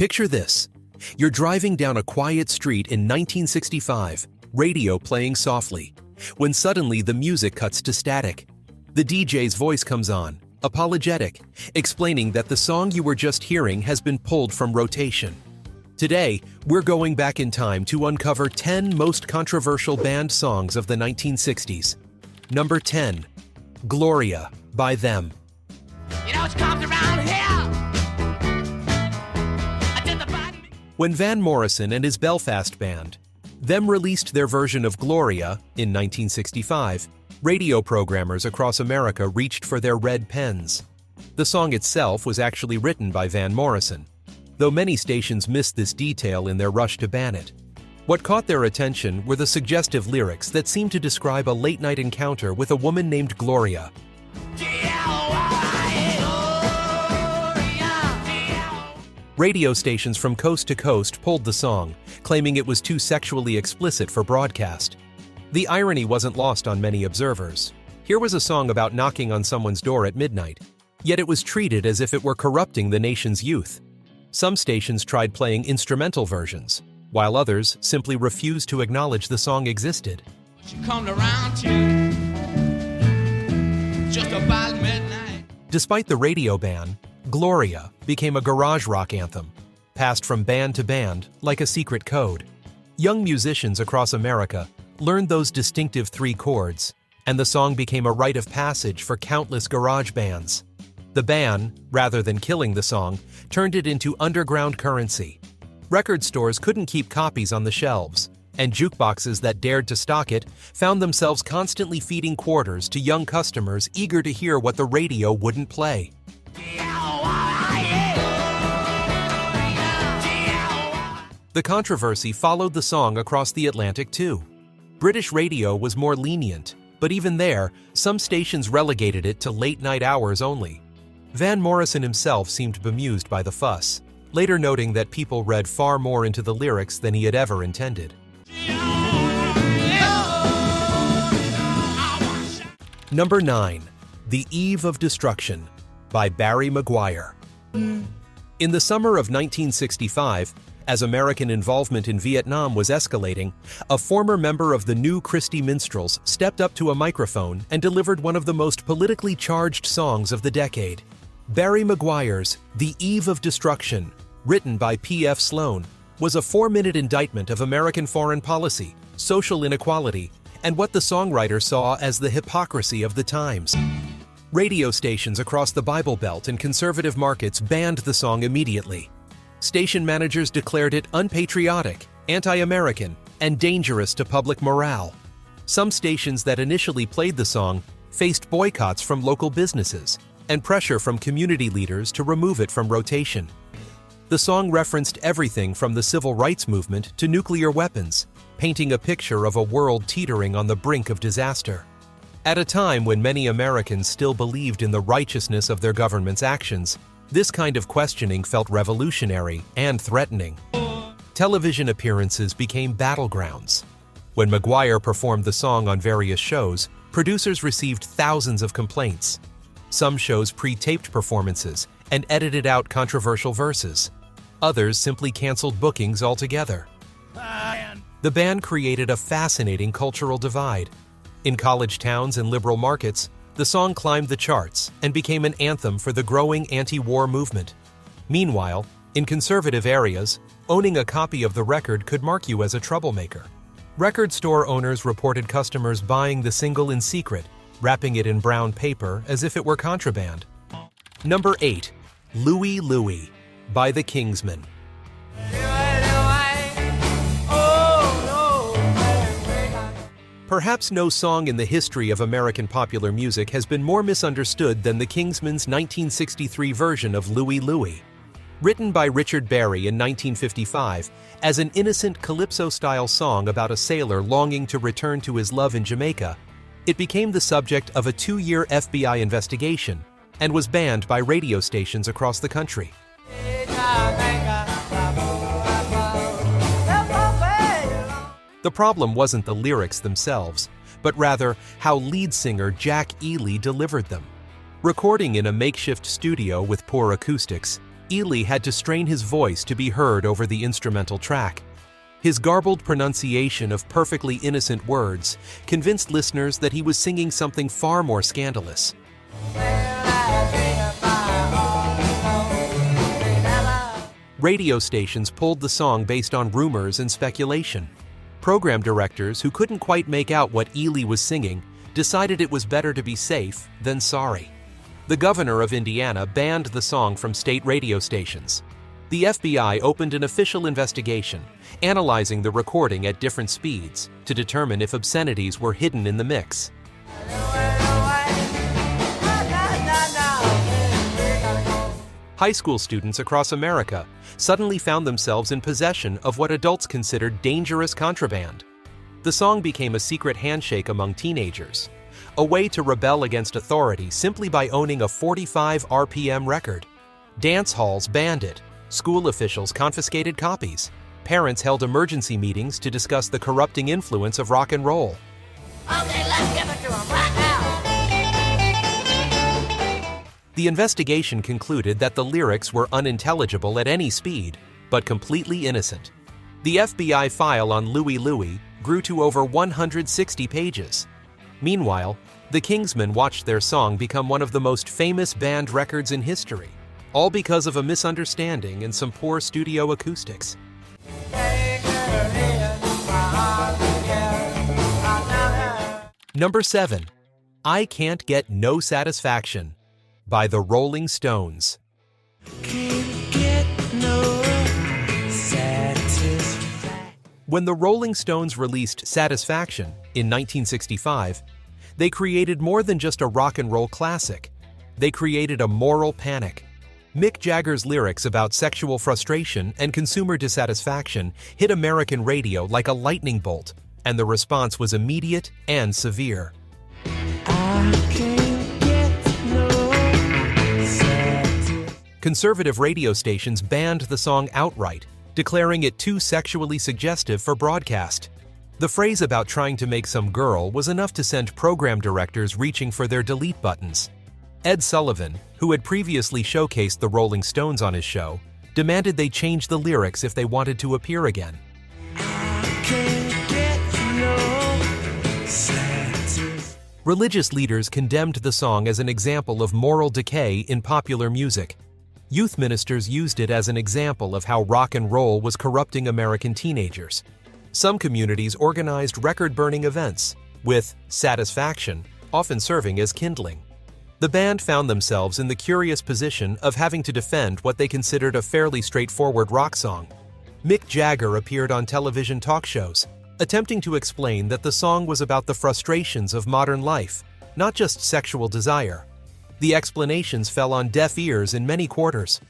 Picture this. You're driving down a quiet street in 1965, radio playing softly, when suddenly the music cuts to static. The DJ's voice comes on, apologetic, explaining that the song you were just hearing has been pulled from rotation. Today, we're going back in time to uncover 10 most controversial band songs of the 1960s. Number 10. Gloria, by Them. You know, it's comes around here. When Van Morrison and his Belfast band, Them released their version of Gloria in 1965, radio programmers across America reached for their red pens. The song itself was actually written by Van Morrison, though many stations missed this detail in their rush to ban it. What caught their attention were the suggestive lyrics that seemed to describe a late-night encounter with a woman named Gloria. Radio stations from coast to coast pulled the song, claiming it was too sexually explicit for broadcast. The irony wasn't lost on many observers. Here was a song about knocking on someone's door at midnight, yet it was treated as if it were corrupting the nation's youth. Some stations tried playing instrumental versions, while others simply refused to acknowledge the song existed. She come around to just about midnight. Despite the radio ban, Gloria became a garage rock anthem, passed from band to band like a secret code. Young musicians across America learned those distinctive 3 chords, and the song became a rite of passage for countless garage bands. The ban, rather than killing the song, turned it into underground currency. Record stores couldn't keep copies on the shelves, and jukeboxes that dared to stock it found themselves constantly feeding quarters to young customers eager to hear what the radio wouldn't play. The controversy followed the song across the Atlantic too. British radio was more lenient, but even there, some stations relegated it to late-night hours only. Van Morrison himself seemed bemused by the fuss, later noting that people read far more into the lyrics than he had ever intended. Number 9. The Eve of Destruction, by Barry McGuire. In the summer of 1965, as American involvement in Vietnam was escalating, a former member of the New Christy Minstrels stepped up to a microphone and delivered one of the most politically charged songs of the decade. Barry McGuire's The Eve of Destruction, written by P.F. Sloan, was a 4-minute indictment of American foreign policy, social inequality, and what the songwriter saw as the hypocrisy of the times. Radio stations across the Bible Belt and conservative markets banned the song immediately. Station managers declared it unpatriotic, anti-American, and dangerous to public morale. Some stations that initially played the song faced boycotts from local businesses and pressure from community leaders to remove it from rotation. The song referenced everything from the civil rights movement to nuclear weapons, painting a picture of a world teetering on the brink of disaster. At a time when many Americans still believed in the righteousness of their government's actions, this kind of questioning felt revolutionary and threatening. Television appearances became battlegrounds. When McGuire performed the song on various shows, producers received thousands of complaints. Some shows pre-taped performances and edited out controversial verses. Others simply canceled bookings altogether. The ban created a fascinating cultural divide. In college towns and liberal markets, the song climbed the charts and became an anthem for the growing anti-war movement. Meanwhile, in conservative areas, owning a copy of the record could mark you as a troublemaker. Record store owners reported customers buying the single in secret, wrapping it in brown paper as if it were contraband. Number 8. Louie Louie, by the Kingsmen. Perhaps no song in the history of American popular music has been more misunderstood than the Kingsmen's 1963 version of Louie Louie. Written by Richard Berry in 1955 as an innocent calypso-style song about a sailor longing to return to his love in Jamaica, it became the subject of a 2-year FBI investigation and was banned by radio stations across the country. The problem wasn't the lyrics themselves, but rather how lead singer Jack Ely delivered them. Recording in a makeshift studio with poor acoustics, Ely had to strain his voice to be heard over the instrumental track. His garbled pronunciation of perfectly innocent words convinced listeners that he was singing something far more scandalous. Radio stations pulled the song based on rumors and speculation. Program directors who couldn't quite make out what Ely was singing decided it was better to be safe than sorry. The governor of Indiana banned the song from state radio stations. The FBI opened an official investigation, analyzing the recording at different speeds to determine if obscenities were hidden in the mix. High school students across America suddenly found themselves in possession of what adults considered dangerous contraband. The song became a secret handshake among teenagers, a way to rebel against authority simply by owning a 45 RPM record. Dance halls banned it, school officials confiscated copies, parents held emergency meetings to discuss the corrupting influence of rock and roll. Okay, let's give it to 'em right now. The investigation concluded that the lyrics were unintelligible at any speed, but completely innocent. The FBI file on Louie Louie grew to over 160 pages. Meanwhile, the Kingsmen watched their song become one of the most famous band records in history, all because of a misunderstanding and some poor studio acoustics. Number 7. I Can't Get No Satisfaction by the Rolling Stones. When the Rolling Stones released Satisfaction in 1965, they created more than just a rock and roll classic. They created a moral panic. Mick Jagger's lyrics about sexual frustration and consumer dissatisfaction hit American radio like a lightning bolt, and the response was immediate and severe. Conservative radio stations banned the song outright, declaring it too sexually suggestive for broadcast. The phrase about trying to make some girl was enough to send program directors reaching for their delete buttons. Ed Sullivan, who had previously showcased the Rolling Stones on his show, demanded they change the lyrics if they wanted to appear again. Religious leaders condemned the song as an example of moral decay in popular music. Youth ministers used it as an example of how rock and roll was corrupting American teenagers. Some communities organized record-burning events, with Satisfaction often serving as kindling. The band found themselves in the curious position of having to defend what they considered a fairly straightforward rock song. Mick Jagger appeared on television talk shows, attempting to explain that the song was about the frustrations of modern life, not just sexual desire. The explanations fell on deaf ears in many quarters.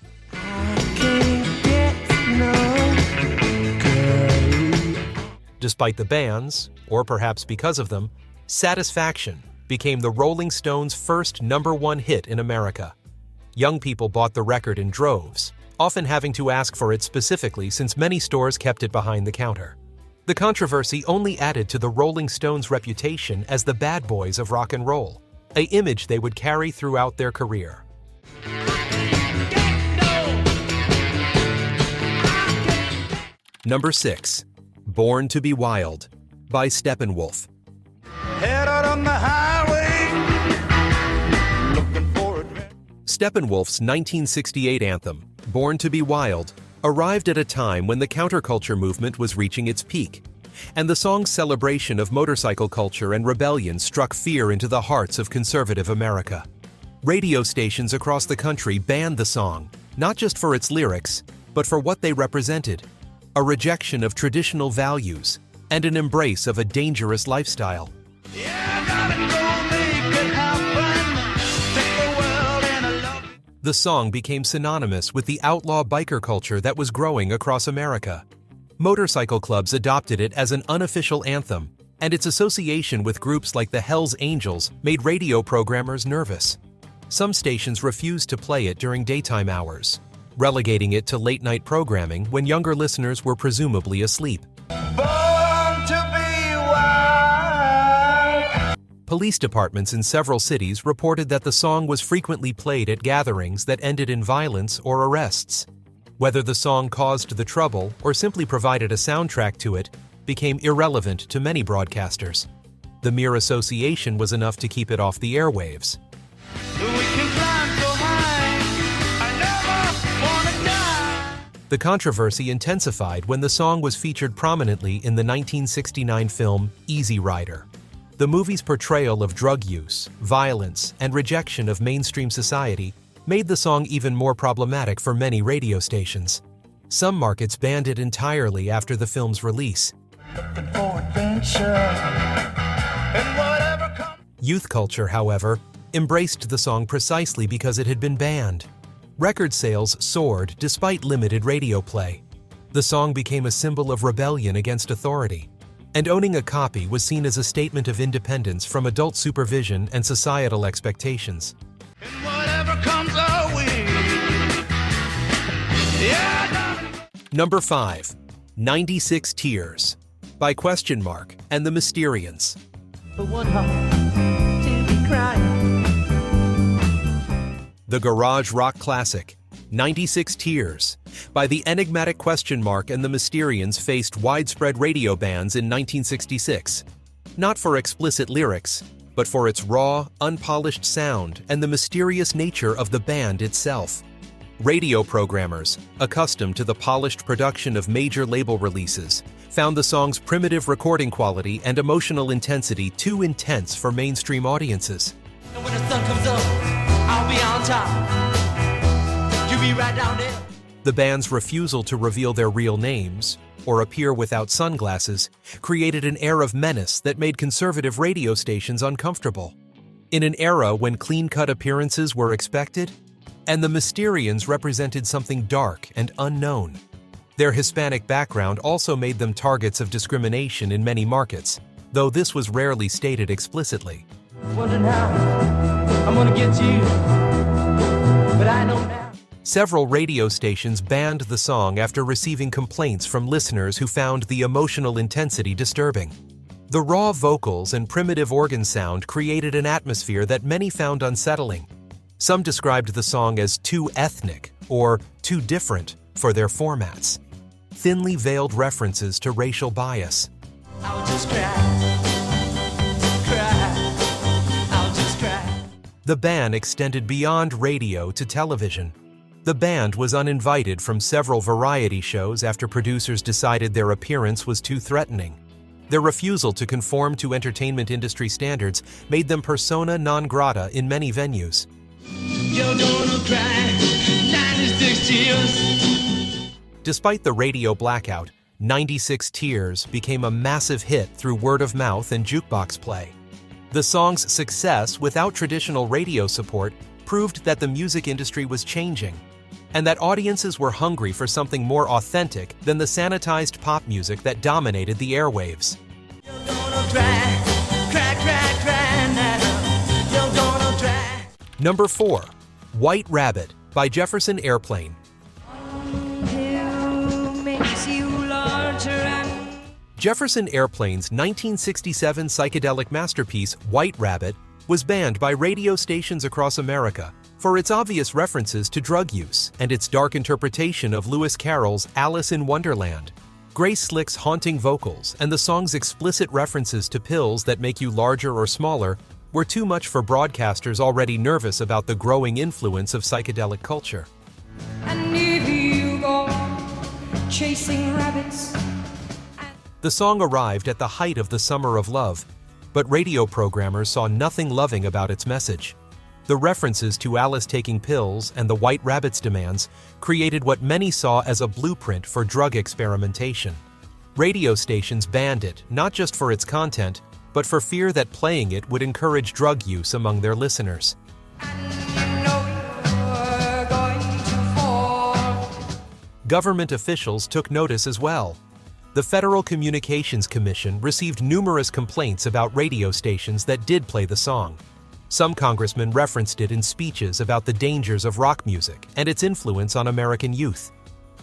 Despite the bans, or perhaps because of them, Satisfaction became the Rolling Stones' first #1 hit in America. Young people bought the record in droves, often having to ask for it specifically since many stores kept it behind the counter. The controversy only added to the Rolling Stones' reputation as the bad boys of rock and roll, an image they would carry throughout their career. Number 6. Born to be Wild by Steppenwolf. Head out on the highway, looking for it. Steppenwolf's 1968 anthem, Born to be Wild, arrived at a time when the counterculture movement was reaching its peak, and the song's celebration of motorcycle culture and rebellion struck fear into the hearts of conservative America. Radio stations across the country banned the song, not just for its lyrics, but for what they represented: a rejection of traditional values and an embrace of a dangerous lifestyle. The song became synonymous with the outlaw biker culture that was growing across America. Motorcycle clubs adopted it as an unofficial anthem, and its association with groups like the Hells Angels made radio programmers nervous. Some stations refused to play it during daytime hours, relegating it to late-night programming when younger listeners were presumably asleep. Born to be wild. Police departments in several cities reported that the song was frequently played at gatherings that ended in violence or arrests. Whether the song caused the trouble or simply provided a soundtrack to it became irrelevant to many broadcasters. The mere association was enough to keep it off the airwaves. We can climb so high, I never wanna die. The controversy intensified when the song was featured prominently in the 1969 film Easy Rider. The movie's portrayal of drug use, violence, and rejection of mainstream society made the song even more problematic for many radio stations. Some markets banned it entirely after the film's release. Youth culture, however, embraced the song precisely because it had been banned. Record sales soared despite limited radio play. The song became a symbol of rebellion against authority, and owning a copy was seen as a statement of independence from adult supervision and societal expectations. And whatever comes our way. Yeah. Number 5. 96 Tears by Question Mark and the Mysterians. For one heart to be crying. The garage rock classic, 96 Tears, by the enigmatic Question Mark and the Mysterians faced widespread radio bans in 1966. Not for explicit lyrics, but for its raw, unpolished sound and the mysterious nature of the band itself. Radio programmers, accustomed to the polished production of major label releases, found the song's primitive recording quality and emotional intensity too intense for mainstream audiences. And when the sun comes up, I'll be on top. You be right down there. The band's refusal to reveal their real names, or appear without sunglasses, created an air of menace that made conservative radio stations uncomfortable. In an era when clean-cut appearances were expected, and the Mysterians represented something dark and unknown. Their Hispanic background also made them targets of discrimination in many markets, though this was rarely stated explicitly. Wondering how I'm gonna get to you, but I know now. Several radio stations banned the song after receiving complaints from listeners who found the emotional intensity disturbing. The raw vocals and primitive organ sound created an atmosphere that many found unsettling. Some described the song as too ethnic or too different for their formats. Thinly veiled references to racial bias. I'll just cry. I'll just cry. The ban extended beyond radio to television. The band was uninvited from several variety shows after producers decided their appearance was too threatening. Their refusal to conform to entertainment industry standards made them persona non grata in many venues. You're gonna cry 96 tears. Despite the radio blackout, 96 Tears became a massive hit through word of mouth and jukebox play. The song's success without traditional radio support proved that the music industry was changing, and that audiences were hungry for something more authentic than the sanitized pop music that dominated the airwaves. You're gonna cry, cry, cry, cry now. You're gonna cry. Number 4. White Rabbit by Jefferson Airplane. Jefferson Airplane's 1967 psychedelic masterpiece, White Rabbit, was banned by radio stations across America for its obvious references to drug use and its dark interpretation of Lewis Carroll's Alice in Wonderland. Grace Slick's haunting vocals and the song's explicit references to pills that make you larger or smaller were too much for broadcasters already nervous about the growing influence of psychedelic culture. And if you go chasing rabbits. The song arrived at the height of the Summer of Love, but radio programmers saw nothing loving about its message. The references to Alice taking pills and the White Rabbit's demands created what many saw as a blueprint for drug experimentation. Radio stations banned it not just for its content, but for fear that playing it would encourage drug use among their listeners. Government officials took notice as well. The Federal Communications Commission received numerous complaints about radio stations that did play the song. Some congressmen referenced it in speeches about the dangers of rock music and its influence on American youth.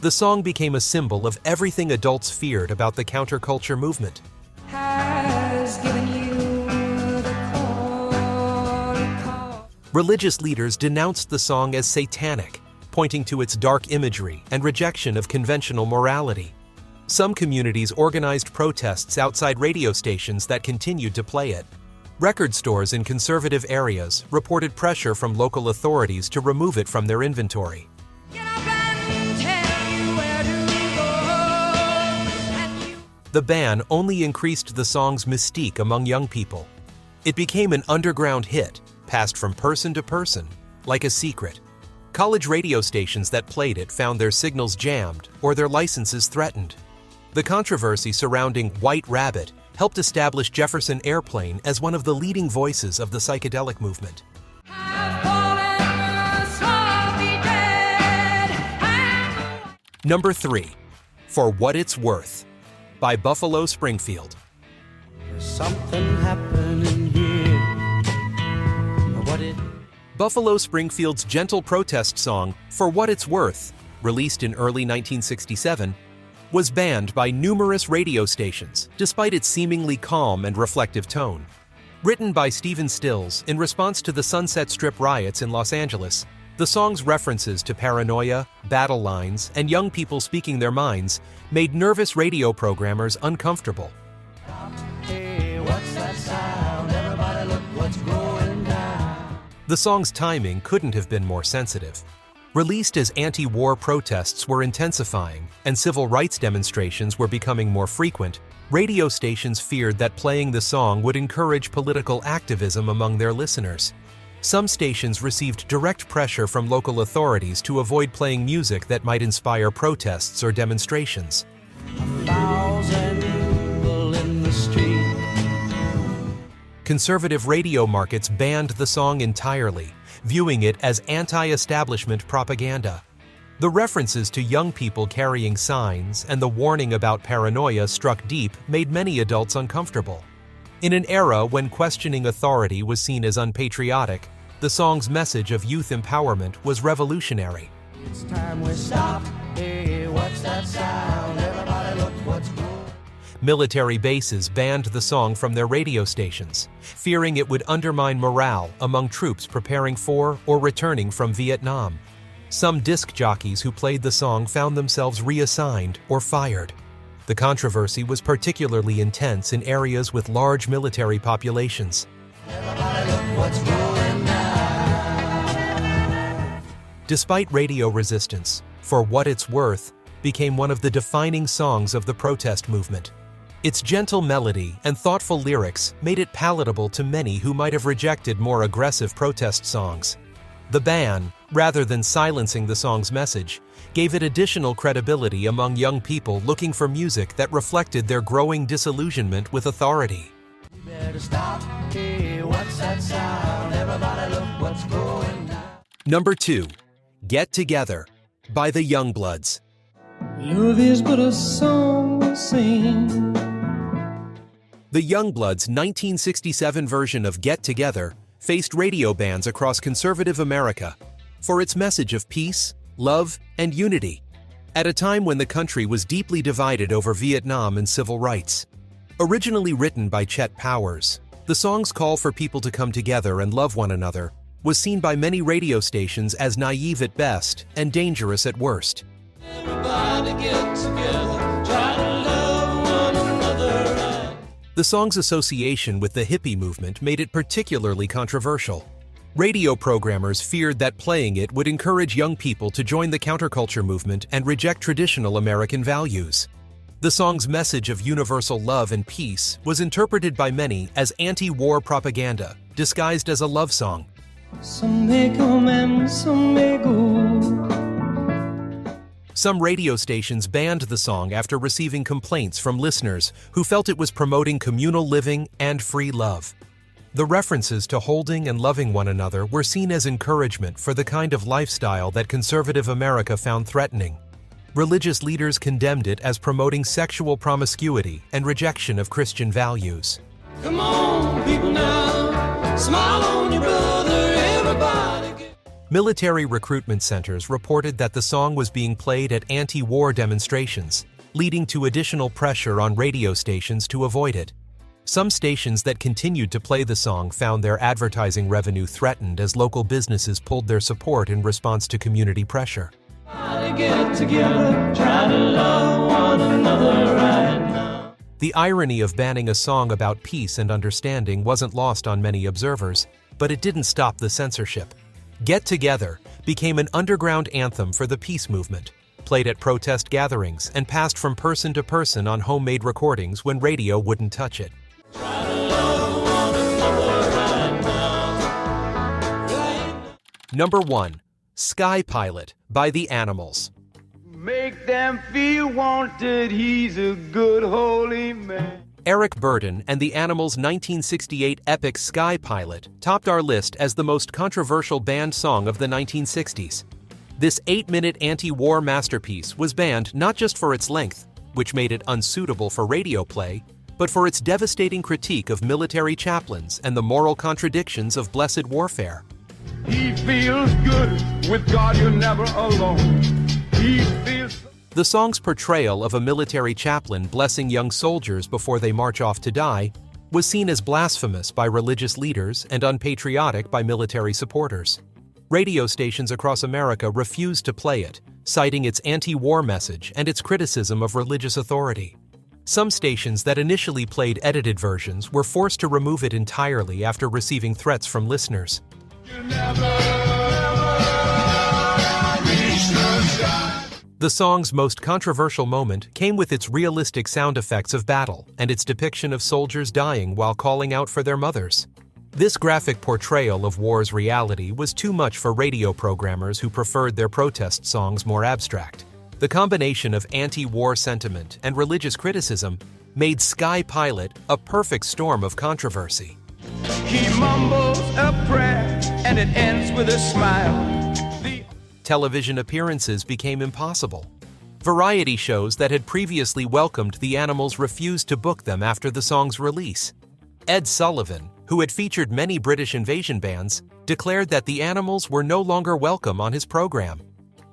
The song became a symbol of everything adults feared about the counterculture movement. Has given you the call. Religious leaders denounced the song as satanic, pointing to its dark imagery and rejection of conventional morality. Some communities organized protests outside radio stations that continued to play it. Record stores in conservative areas reported pressure from local authorities to remove it from their inventory. The ban only increased the song's mystique among young people. It became an underground hit, passed from person to person, like a secret. College radio stations that played it found their signals jammed or their licenses threatened. The controversy surrounding White Rabbit helped establish Jefferson Airplane as one of the leading voices of the psychedelic movement. Number 3, For What It's Worth, by Buffalo Springfield. Something happening here. Buffalo Springfield's gentle protest song, For What It's Worth, released in early 1967, was banned by numerous radio stations, despite its seemingly calm and reflective tone. Written by Stephen Stills in response to the Sunset Strip riots in Los Angeles, the song's references to paranoia, battle lines, and young people speaking their minds made nervous radio programmers uncomfortable. Hey, what's that sound? Everybody look what's going down. The song's timing couldn't have been more sensitive. Released as anti-war protests were intensifying and civil rights demonstrations were becoming more frequent, radio stations feared that playing the song would encourage political activism among their listeners. Some stations received direct pressure from local authorities to avoid playing music that might inspire protests or demonstrations. 1,000 people in the street. Conservative radio markets banned the song entirely, viewing it as anti-establishment propaganda. The references to young people carrying signs and the warning about paranoia struck deep made many adults uncomfortable. In an era when questioning authority was seen as unpatriotic, the song's message of youth empowerment was revolutionary. It's time we stop. Hey, what's that sound? Everybody look what's going. Military bases banned the song from their radio stations, fearing it would undermine morale among troops preparing for or returning from Vietnam. Some disc jockeys who played the song found themselves reassigned or fired. The controversy was particularly intense in areas with large military populations. Everybody look what's going down. Despite radio resistance, For What It's Worth became one of the defining songs of the protest movement. Its gentle melody and thoughtful lyrics made it palatable to many who might have rejected more aggressive protest songs. The ban, rather than silencing the song's message, gave it additional credibility among young people looking for music that reflected their growing disillusionment with authority. You better stop. Hey, what's that sound? Everybody look what's going down. Number 2, Get Together, by the Youngbloods. Love is but a song we sing. The Youngbloods' 1967 version of Get Together faced radio bans across conservative America for its message of peace, love, and unity, at a time when the country was deeply divided over Vietnam and civil rights. Originally written by Chet Powers, the song's call for people to come together and love one another was seen by many radio stations as naive at best and dangerous at worst. Everybody get together, try to love one another right. The song's association with the hippie movement made it particularly controversial. Radio programmers feared that playing it would encourage young people to join the counterculture movement and reject traditional American values. The song's message of universal love and peace was interpreted by many as anti-war propaganda, disguised as a love song. Some may come and some may go. Some radio stations banned the song after receiving complaints from listeners who felt it was promoting communal living and free love. The references to holding and loving one another were seen as encouragement for the kind of lifestyle that conservative America found threatening. Religious leaders condemned it as promoting sexual promiscuity and rejection of Christian values. Come on, people now, smile on your brother, everybody get. Military recruitment centers reported that the song was being played at anti-war demonstrations, leading to additional pressure on radio stations to avoid it. Some stations that continued to play the song found their advertising revenue threatened as local businesses pulled their support in response to community pressure. Get together, try to love one another right now. The irony of banning a song about peace and understanding wasn't lost on many observers, but it didn't stop the censorship. Get Together became an underground anthem for the peace movement, played at protest gatherings and passed from person to person on homemade recordings when radio wouldn't touch it. Try to love one another right now. Right now. Number 1. Sky Pilot by the Animals. Make them feel wanted, he's a good holy man. Eric Burdon and the Animals' 1968 epic Sky Pilot topped our list as the most controversial banned song of the 1960s. This 8-minute anti-war masterpiece was banned not just for its length, which made it unsuitable for radio play, but for its devastating critique of military chaplains and the moral contradictions of blessed warfare. He feels good, with God you're never alone. He feels... The song's portrayal of a military chaplain blessing young soldiers before they march off to die was seen as blasphemous by religious leaders and unpatriotic by military supporters. Radio stations across America refused to play it, citing its anti-war message and its criticism of religious authority. Some stations that initially played edited versions were forced to remove it entirely after receiving threats from listeners. The song's most controversial moment came with its realistic sound effects of battle and its depiction of soldiers dying while calling out for their mothers. This graphic portrayal of war's reality was too much for radio programmers who preferred their protest songs more abstract. The combination of anti-war sentiment and religious criticism made Sky Pilot a perfect storm of controversy. He mumbles a prayer, and it ends with a smile. Television appearances became impossible. Variety shows that had previously welcomed the Animals refused to book them after the song's release. Ed Sullivan, who had featured many British invasion bands, declared that the Animals were no longer welcome on his program.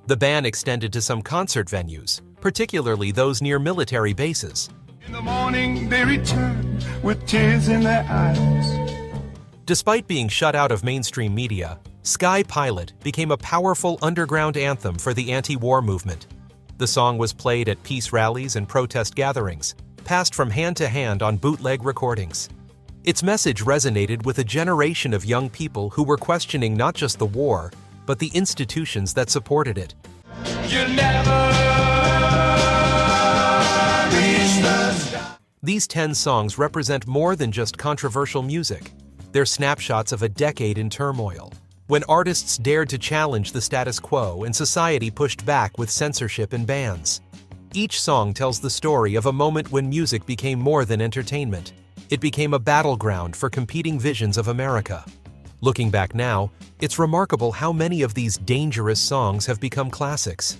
The ban extended to some concert venues, particularly those near military bases. In the morning they return with tears in their eyes. Despite being shut out of mainstream media, Sky Pilot became a powerful underground anthem for the anti-war movement. The song was played at peace rallies and protest gatherings, passed from hand to hand on bootleg recordings. Its message resonated with a generation of young people who were questioning not just the war, but the institutions that supported it. You'll never reach the sky. These 10 songs represent more than just controversial music. They're snapshots of a decade in turmoil, when artists dared to challenge the status quo and society pushed back with censorship and bans. Each song tells the story of a moment when music became more than entertainment. It became a battleground for competing visions of America. Looking back now, it's remarkable how many of these dangerous songs have become classics,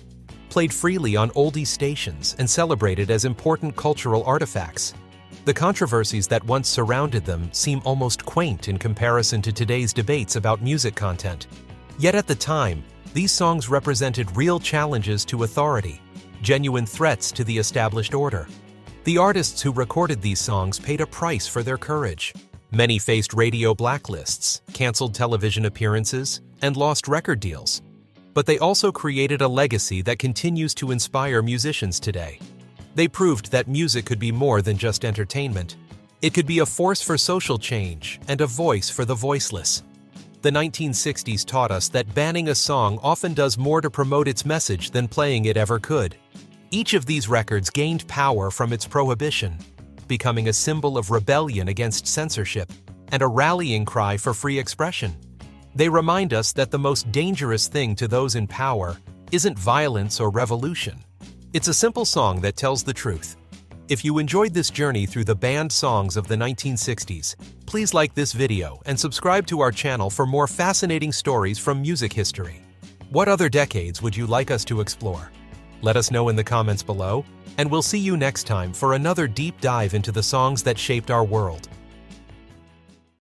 played freely on oldie stations and celebrated as important cultural artifacts. The controversies that once surrounded them seem almost quaint in comparison to today's debates about music content. Yet at the time, these songs represented real challenges to authority, genuine threats to the established order. The artists who recorded these songs paid a price for their courage. Many faced radio blacklists, canceled television appearances, and lost record deals. But they also created a legacy that continues to inspire musicians today. They proved that music could be more than just entertainment. It could be a force for social change and a voice for the voiceless. The 1960s taught us that banning a song often does more to promote its message than playing it ever could. Each of these records gained power from its prohibition, becoming a symbol of rebellion against censorship and a rallying cry for free expression. They remind us that the most dangerous thing to those in power isn't violence or revolution. It's a simple song that tells the truth. If you enjoyed this journey through the banned songs of the 1960s, please like this video and subscribe to our channel for more fascinating stories from music history. What other decades would you like us to explore? Let us know in the comments below, and we'll see you next time for another deep dive into the songs that shaped our world.